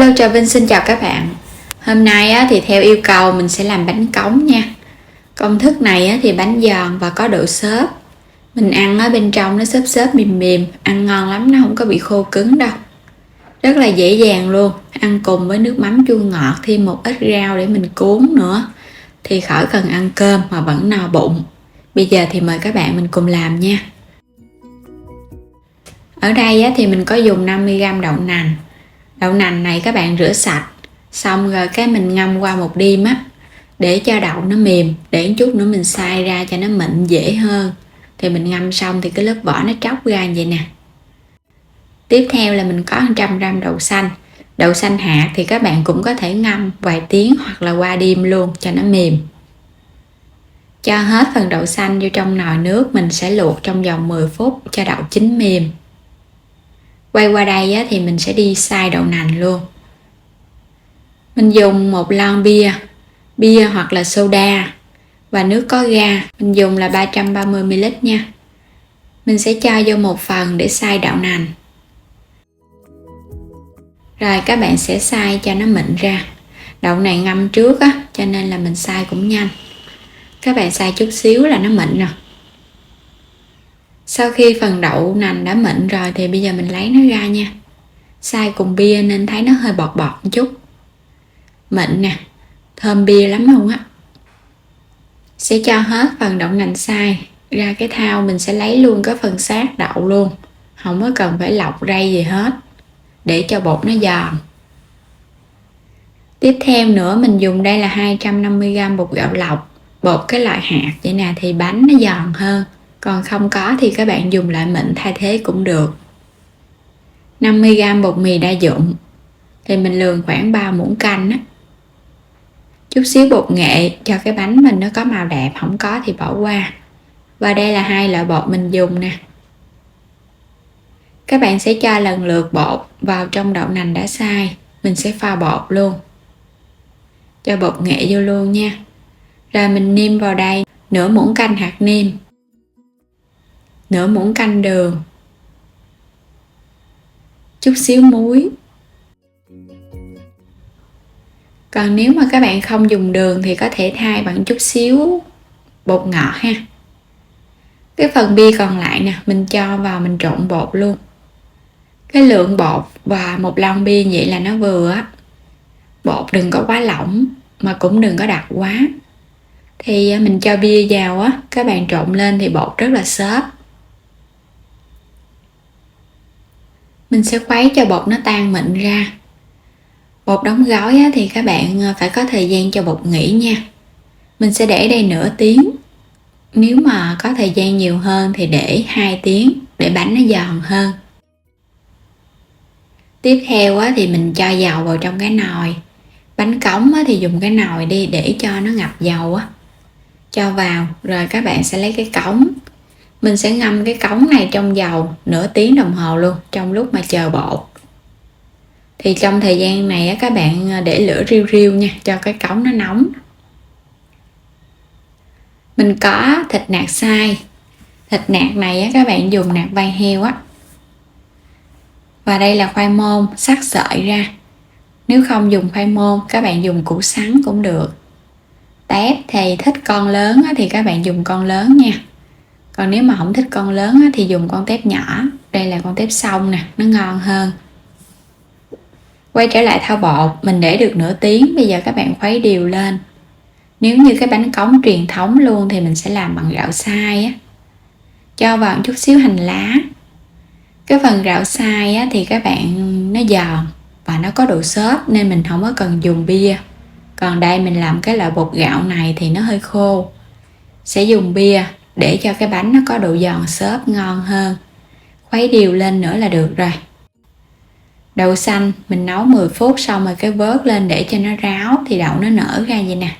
Hello, Trà Vinh xin chào các bạn. Hôm nay thì theo yêu cầu mình sẽ làm bánh cống nha. Công thức này thì bánh giòn và có độ xốp. Mình ăn ở bên trong nó xốp xốp mềm mềm, ăn ngon lắm, nó không có bị khô cứng đâu. Rất là dễ dàng luôn, ăn cùng với nước mắm chua ngọt, thêm một ít rau để mình cuốn nữa. Thì khỏi cần ăn cơm mà vẫn no bụng. Bây giờ thì mời các bạn mình cùng làm nha. Ở đây thì mình có dùng 50g đậu nành. Đậu nành này các bạn rửa sạch, xong rồi cái mình ngâm qua một đêm để cho đậu nó mềm, để chút nữa mình xay ra cho nó mịn dễ hơn. Thì mình ngâm xong thì cái lớp vỏ nó tróc ra vậy nè. Tiếp theo là mình có 100g đậu xanh. Đậu xanh hạt thì các bạn cũng có thể ngâm vài tiếng hoặc là qua đêm luôn cho nó mềm. Cho hết phần đậu xanh vô trong nồi nước, mình sẽ luộc trong vòng 10 phút cho đậu chín mềm. Quay qua đây thì mình sẽ đi xay đậu nành luôn. Mình dùng một lon bia hoặc là soda và nước có ga. Mình dùng là 330ml nha. Mình sẽ cho vô một phần để xay đậu nành. Rồi các bạn sẽ xay cho nó mịn ra. Đậu này ngâm trước cho nên là mình xay cũng nhanh. Các bạn xay chút xíu là nó mịn rồi. Sau khi phần đậu nành đã mịn rồi thì bây giờ mình lấy nó ra nha. Xay cùng bia nên thấy nó hơi bọt bọt một chút. Mịn nè, thơm bia lắm luôn á. Sẽ cho hết phần đậu nành xay ra cái thau, mình sẽ lấy luôn cái phần xác đậu luôn. Không có cần phải lọc rây gì hết, để cho bột nó giòn. Tiếp theo nữa mình dùng đây là 250g bột gạo lọc, bột cái loại hạt vậy nè thì bánh nó giòn hơn. Còn không có thì các bạn dùng loại mịn thay thế cũng được. 50g bột mì đa dụng thì mình lường khoảng 3 muỗng canh Chút xíu bột nghệ cho cái bánh mình nó có màu đẹp, không có thì bỏ qua. Và đây là 2 loại bột mình dùng nè. Các bạn sẽ cho lần lượt bột vào trong đậu nành đã xay. Mình sẽ pha bột luôn, cho bột nghệ vô luôn nha. Rồi mình nêm vào đây nửa muỗng canh hạt nêm, nửa muỗng canh đường, chút xíu muối. Còn nếu mà các bạn không dùng đường thì có thể thay bằng chút xíu bột ngọt ha. Cái phần bia còn lại nè, mình cho vào mình trộn bột luôn. Cái lượng bột và một lon bia vậy là nó vừa á. Bột đừng có quá lỏng mà cũng đừng có đặc quá. Thì mình cho bia vào các bạn trộn lên thì bột rất là xốp. Mình sẽ khuấy cho bột nó tan mịn ra. Bột đóng gói thì các bạn phải có thời gian cho bột nghỉ nha. Mình sẽ để đây nửa tiếng. Nếu mà có thời gian nhiều hơn thì để 2 tiếng để bánh nó giòn hơn. Tiếp theo thì mình cho dầu vào trong cái nồi. Bánh cống thì dùng cái nồi đi để cho nó ngập dầu cho vào. Rồi các bạn sẽ lấy cái cống. Mình sẽ ngâm cái cống này trong dầu nửa tiếng đồng hồ luôn, trong lúc mà chờ bột. Thì trong thời gian này các bạn để lửa riu riu nha, cho cái cống nó nóng. Mình có thịt nạc xay. Thịt nạc này các bạn dùng nạc vai heo Và đây là khoai môn sắc sợi ra. Nếu không dùng khoai môn, các bạn dùng củ sắn cũng được. Tép thì thích con lớn thì các bạn dùng con lớn nha. Còn nếu mà không thích con lớn thì dùng con tép nhỏ. Đây là con tép xong nè, nó ngon hơn. Quay trở lại thau bột, mình để được nửa tiếng. Bây giờ các bạn khuấy đều lên. Nếu như cái bánh cống truyền thống luôn thì mình sẽ làm bằng gạo xay cho vào một chút xíu hành lá. Cái phần gạo xay thì các bạn nó giòn và nó có độ xốp nên mình không có cần dùng bia. Còn đây mình làm cái loại bột gạo này thì nó hơi khô, sẽ dùng bia để cho cái bánh nó có độ giòn xốp ngon hơn. Khuấy đều lên nữa là được rồi. Đậu xanh mình nấu 10 phút xong rồi cái vớt lên để cho nó ráo thì đậu nó nở ra vậy nè.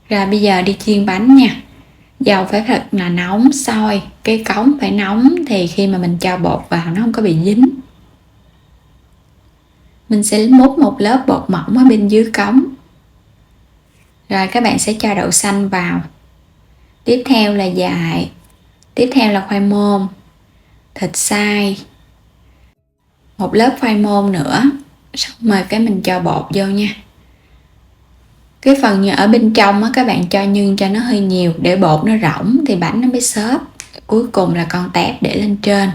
Rồi bây giờ đi chiên bánh nha. Dầu phải thật là nóng sôi, cái cống phải nóng thì khi mà mình cho bột vào nó không có bị dính. Mình sẽ múc một lớp bột mỏng ở bên dưới cống. Rồi các bạn sẽ cho đậu xanh vào. Tiếp theo là dại. Tiếp theo là khoai môn, thịt xay, một lớp khoai môn nữa, xong rồi cái mình cho bột vô nha. Cái phần ở bên trong á, các bạn cho nhân cho nó hơi nhiều để bột nó rỗng thì bánh nó mới xốp. Cuối cùng là con tép để lên trên.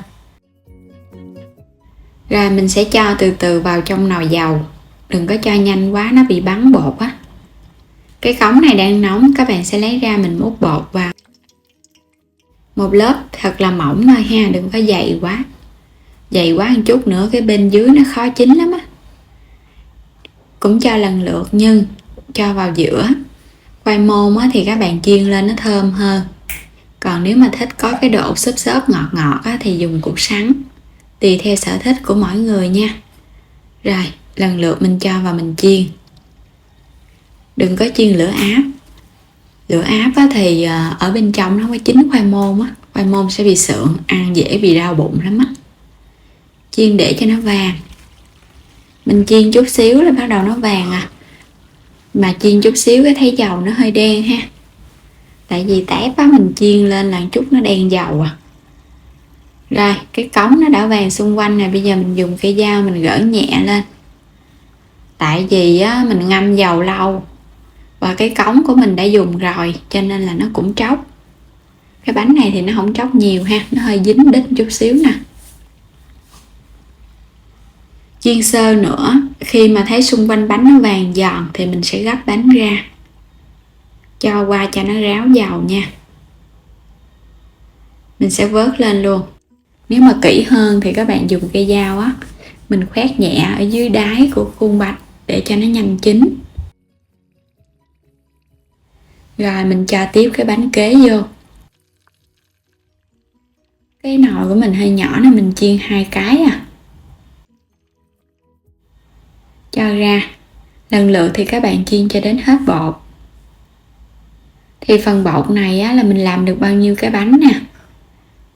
Rồi mình sẽ cho từ từ vào trong nồi dầu, đừng có cho nhanh quá nó bị bắn bột á. Cái cống này đang nóng, các bạn sẽ lấy ra mình múc bột vào. Một lớp thật là mỏng thôi ha, đừng có dày quá. Dày quá một chút nữa cái bên dưới nó khó chín lắm á. Cũng cho lần lượt nhân cho vào giữa. Khoai môn á, thì các bạn chiên lên nó thơm hơn. Còn nếu mà thích có cái độ xốp xốp ngọt ngọt á, thì dùng củ sắn. Tùy theo sở thích của mỗi người nha. Rồi lần lượt mình cho vào mình chiên. Đừng có chiên lửa áp. Lửa áp á, thì ở bên trong nó có chín khoai môn á. Khoai môn sẽ bị sượng, ăn dễ bị đau bụng lắm á. Chiên để cho nó vàng. Mình chiên chút xíu là bắt đầu nó vàng à. Mà chiên chút xíu cái thấy dầu nó hơi đen ha. Tại vì tép á, mình chiên lên là chút nó đen dầu à. Rồi cái cống nó đã vàng xung quanh này, bây giờ mình dùng cây dao mình gỡ nhẹ lên. Tại vì á, mình ngâm dầu lâu và cái cống của mình đã dùng rồi cho nên là nó cũng tróc. Cái bánh này thì nó không tróc nhiều ha, nó hơi dính đít chút xíu nè. Chiên sơ nữa, khi mà thấy xung quanh bánh nó vàng giòn thì mình sẽ gấp bánh ra, cho qua cho nó ráo dầu nha. Mình sẽ vớt lên luôn. Nếu mà kỹ hơn thì các bạn dùng cây dao á, mình khoét nhẹ ở dưới đáy của khuôn bánh để cho nó nhanh chín. Rồi mình cho tiếp cái bánh kế vô. Cái nồi của mình hơi nhỏ nên mình chiên 2 cái à. Cho ra. Lần lượt thì các bạn chiên cho đến hết bột. Thì phần bột này á, là mình làm được bao nhiêu cái bánh nè.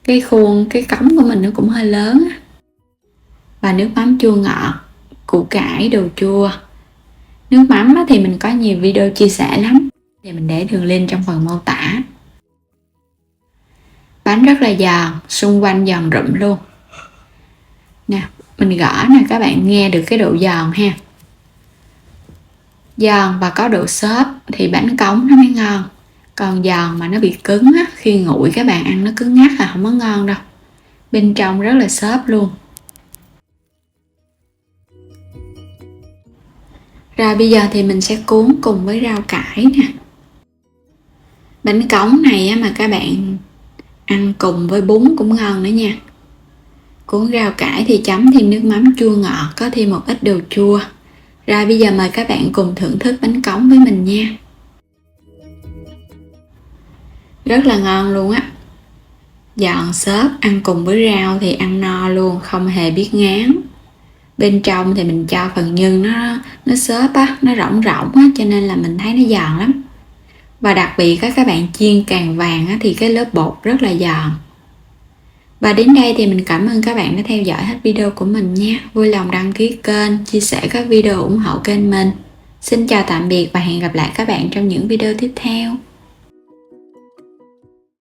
Cái khuôn, cái cống của mình nó cũng hơi lớn á. Và nước mắm chua ngọt, củ cải, đồ chua. Nước mắm á, thì mình có nhiều video chia sẻ lắm, thì mình để đường link trong phần mô tả. Bánh rất là giòn, xung quanh giòn rụm luôn. Nè, mình gõ nè, các bạn nghe được cái độ giòn ha. Giòn và có độ xốp thì bánh cống nó mới ngon. Còn giòn mà nó bị cứng á, khi nguội các bạn ăn nó cứng ngắc là không có ngon đâu. Bên trong rất là xốp luôn. Rồi bây giờ thì mình sẽ cuốn cùng với rau cải nè. Bánh cống này á, mà các bạn ăn cùng với bún cũng ngon nữa nha. Cuốn rau cải thì chấm thêm nước mắm chua ngọt, có thêm một ít đồ chua. Rồi bây giờ mời các bạn cùng thưởng thức bánh cống với mình nha. Rất là ngon luôn á. Giòn xốp, ăn cùng với rau thì ăn no luôn, không hề biết ngán. Bên trong thì mình cho phần nhân nó xốp á, nó rỗng rỗng á, cho nên là mình thấy nó giòn lắm. Và đặc biệt các bạn chiên càng vàng á, thì cái lớp bột rất là giòn. Và đến đây thì mình cảm ơn các bạn đã theo dõi hết video của mình nha. Vui lòng đăng ký kênh, chia sẻ các video ủng hộ kênh mình. Xin chào tạm biệt và hẹn gặp lại các bạn trong những video tiếp theo.